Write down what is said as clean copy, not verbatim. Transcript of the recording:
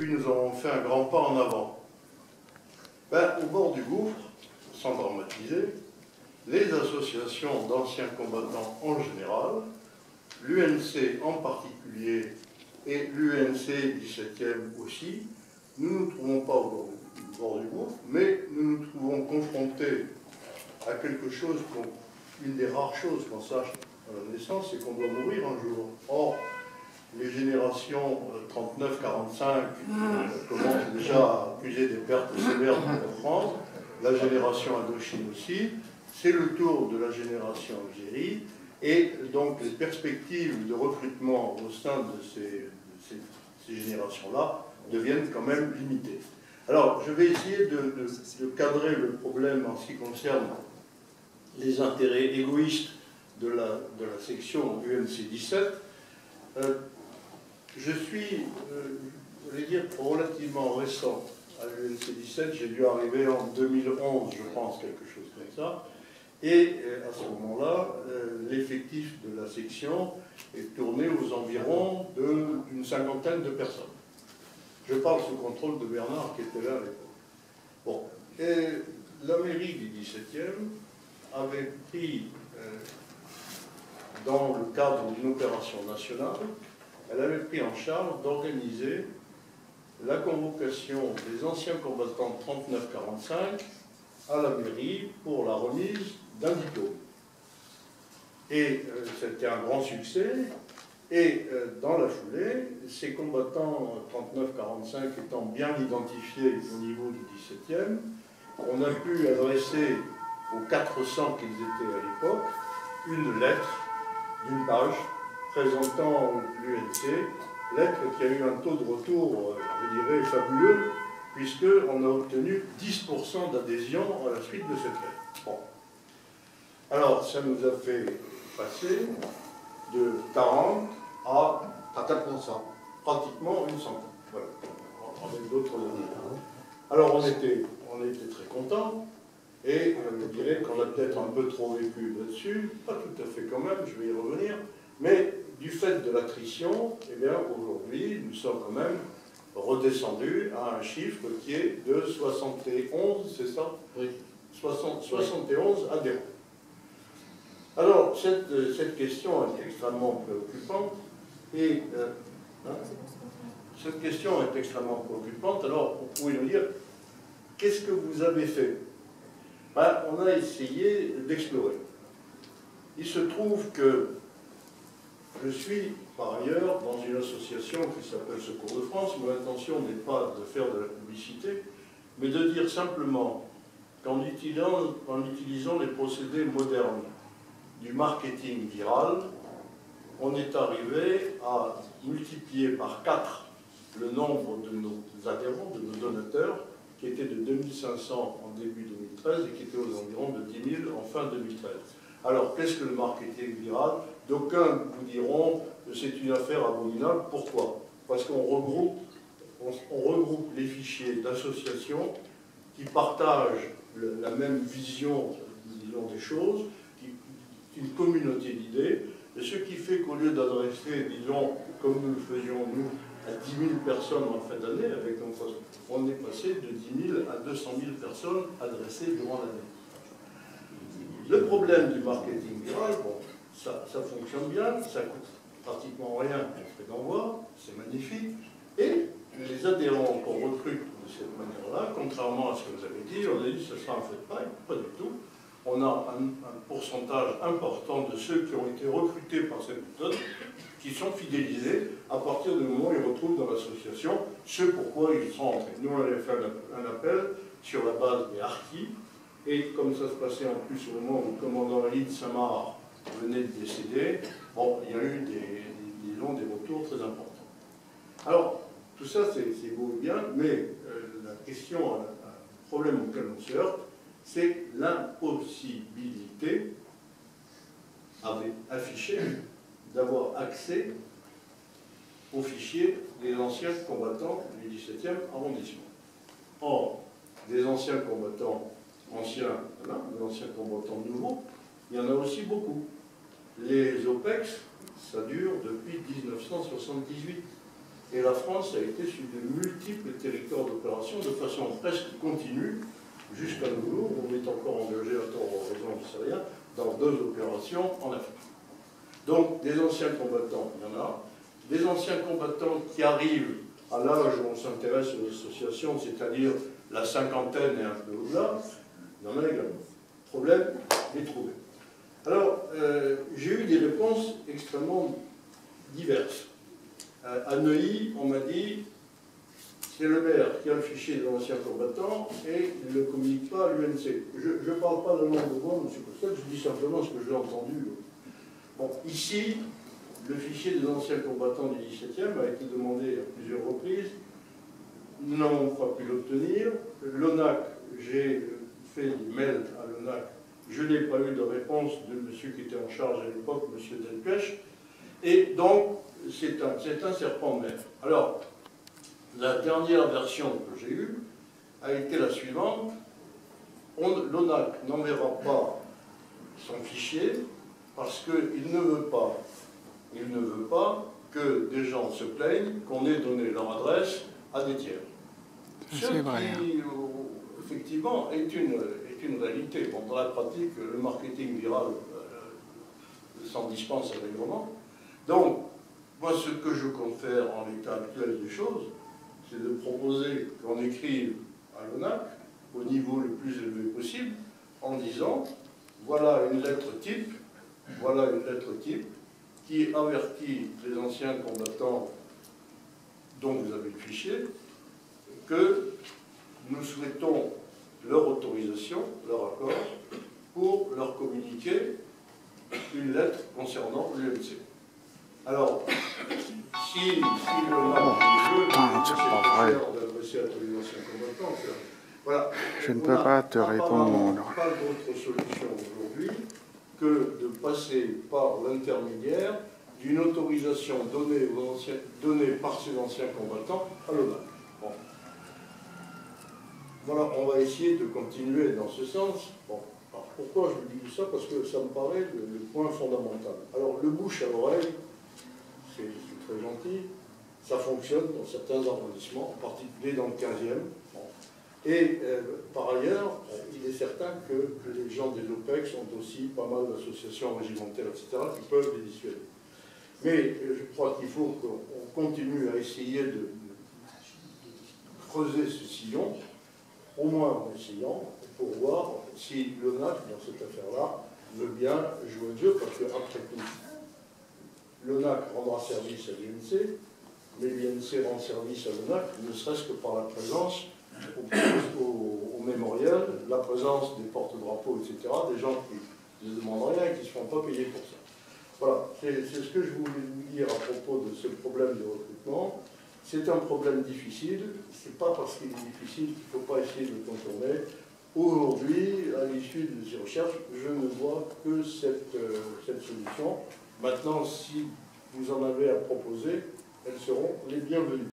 depuis nous avons fait un grand pas en avant. Ben, au bord du gouffre, sans dramatiser, les associations d'anciens combattants en général, l'UNC en particulier et l'UNC 17e aussi, nous ne nous trouvons pas au bord du gouffre, mais nous nous trouvons confrontés à quelque chose, une des rares choses qu'on sache à la naissance, c'est qu'on doit mourir un jour. Or, les générations 39-45 commencent déjà à accuser des pertes sévères dans la France, la génération Indochine aussi, c'est le tour de la génération Algérie, et donc les perspectives de recrutement au sein de ces générations-là deviennent quand même limitées. Alors, je vais essayer de cadrer le problème en ce qui concerne les intérêts égoïstes de la section UNC 17. Je suis, je vais dire, relativement récent à l'UNC 17. J'ai dû arriver en 2011, je pense, quelque chose comme ça. Et à ce moment-là, l'effectif de la section est tourné aux environs d'une cinquantaine de personnes. Je parle sous contrôle de Bernard, qui était là à l'époque. Bon. Et la mairie du 17e avait pris, dans le cadre d'une opération nationale, elle avait pris en charge d'organiser la convocation des anciens combattants 39-45 à la mairie pour la remise d'un diplôme. Et c'était un grand succès. Et dans la foulée, ces combattants 39-45 étant bien identifiés au niveau du 17e, on a pu adresser aux 400 qu'ils étaient à l'époque une lettre d'une page présentant l'UNC, lettre qui a eu un taux de retour, je dirais, fabuleux, puisqu'on a obtenu 10% d'adhésion à la suite de cette lettre. Bon. Alors, ça nous a fait passer de 40 à 4%, pratiquement une centaine. Voilà. Avec d'autres données. Alors, on était très contents, et je dirais qu'on a peut-être un peu trop vécu là-dessus, pas tout à fait quand même, je vais y revenir, mais du fait de l'attrition, eh bien, aujourd'hui, nous sommes quand même redescendus à un chiffre qui est de 71, c'est ça? Oui. 71 adhérents. Alors, cette question est extrêmement préoccupante, et cette question est extrêmement préoccupante. Alors, vous pouvez nous dire, qu'est-ce que vous avez fait? Ben, on a essayé d'explorer. Il se trouve que je suis, par ailleurs, dans une association qui s'appelle Secours de France. Mon intention n'est pas de faire de la publicité, mais de dire simplement qu'en utilisant les procédés modernes du marketing viral, on est arrivé à multiplier par 4 le nombre de nos adhérents, de nos donateurs, qui était de 2500 en début 2013 et qui était aux environs de 10 000 en fin 2013. Alors, qu'est-ce que le marketing viral? D'aucuns vous diront que c'est une affaire abominable. Pourquoi? Parce qu'on regroupe les fichiers d'associations qui partagent la même vision, disons, des choses, une communauté d'idées, et ce qui fait qu'au lieu d'adresser, disons, comme nous le faisions nous, à 10 000 personnes en fin d'année, avec on est passé de 10 000 à 200 000 personnes adressées durant l'année. Le problème du marketing viral, bon, ça fonctionne bien, ça coûte pratiquement rien pour frais d'envoi, c'est magnifique, et les adhérents qu'on recrute de cette manière-là, contrairement à ce que vous avez dit, on a dit que ce sera un feu de paille, pas du tout. On a un pourcentage important de ceux qui ont été recrutés par cette méthode qui sont fidélisés à partir du moment où ils retrouvent dans l'association ce pourquoi ils sont entrés. Nous, on avait fait un appel sur la base des harkis, et comme ça se passait en plus au moment où le commandant Ali de Saint-Marc venait de décéder, bon, il y a eu des retours très importants. Alors, tout ça, c'est beau et bien, mais la question, le problème auquel on se heurte, c'est l'impossibilité affichée d'avoir accès aux fichiers des anciens combattants du 17e arrondissement. Or, des anciens combattants anciens, voilà, des anciens combattants nouveaux, il y en a aussi beaucoup. Les OPEX, ça dure depuis 1978. Et la France a été sur de multiples territoires d'opération de façon presque continue, jusqu'à nos jours. On est encore engagé à tort ou à raison, je ne sais rien, dans 2 opérations en Afrique. Donc, des anciens combattants, il y en a. Des anciens combattants qui arrivent à l'âge où on s'intéresse aux associations, c'est-à-dire la cinquantaine et un peu au-delà, il y en a également. Problème, les trouver. Alors, j'ai eu des réponses extrêmement diverses. À Neuilly, on m'a dit, c'est le maire qui a le fichier des anciens combattants et il ne le communique pas à l'UNC. Je ne parle pas de nom de voix, M. Cossette, je dis simplement ce que j'ai entendu. Bon, ici, le fichier des anciens combattants du 17e a été demandé à plusieurs reprises. Nous n'avons pas pu l'obtenir. L'ONAC, j'ai fait des mails à l'ONAC. Je n'ai pas eu de réponse de monsieur qui était en charge à l'époque, M. Delpech. Et donc, c'est un serpent de mer. Alors, la dernière version que j'ai eue a été la suivante. L'ONAC n'enverra pas son fichier parce qu'il ne veut pas que des gens se plaignent qu'on ait donné leur adresse à des tiers. Ce qui, effectivement, est une réalité. Bon, dans la pratique, le marketing viral s'en dispense allègrement. Donc, moi, ce que je compte faire en l'état actuel des choses, c'est de proposer qu'on écrive à l'ONAC, au niveau le plus élevé possible, en disant, voilà une lettre type qui avertit les anciens combattants dont vous avez le fichier, que nous souhaitons leur autorisation, leur accord, pour leur communiquer une lettre concernant l'UNC. Alors, si le voilà, je ne peux pas te répondre. Pas d'autre solution aujourd'hui que de passer par l'intermédiaire d'une autorisation donnée par ces anciens combattants à l'ONAC. Bon. Voilà, on va essayer de continuer dans ce sens. Bon. Alors, pourquoi je vous dis ça? Parce que ça me paraît le point fondamental. Alors, le bouche à l'oreille, c'est très gentil, ça fonctionne dans certains arrondissements, en particulier dans le 15e. Bon. Et par ailleurs, il est certain que les gens des OPEC sont aussi pas mal d'associations régimentaires, etc., qui peuvent les dissuader. Mais je crois qu'il faut qu'on continue à essayer de creuser ce sillon, au moins en essayant, pour voir si l'ONAC, dans cette affaire-là, veut bien jouer le jeu, parce qu'après tout, l'ONAC rendra service à l'INC, mais l'INC rend service à l'ONAC, ne serait-ce que par la présence au mémorial, la présence des porte-drapeaux, etc., des gens qui ne demandent rien et qui ne se font pas payer pour ça. Voilà, c'est ce que je voulais vous dire à propos de ce problème de recrutement. C'est un problème difficile, c'est pas parce qu'il est difficile qu'il ne faut pas essayer de le contourner. Aujourd'hui, à l'issue de ces recherches, je ne vois que cette solution. Maintenant, si vous en avez à proposer, elles seront les bienvenues.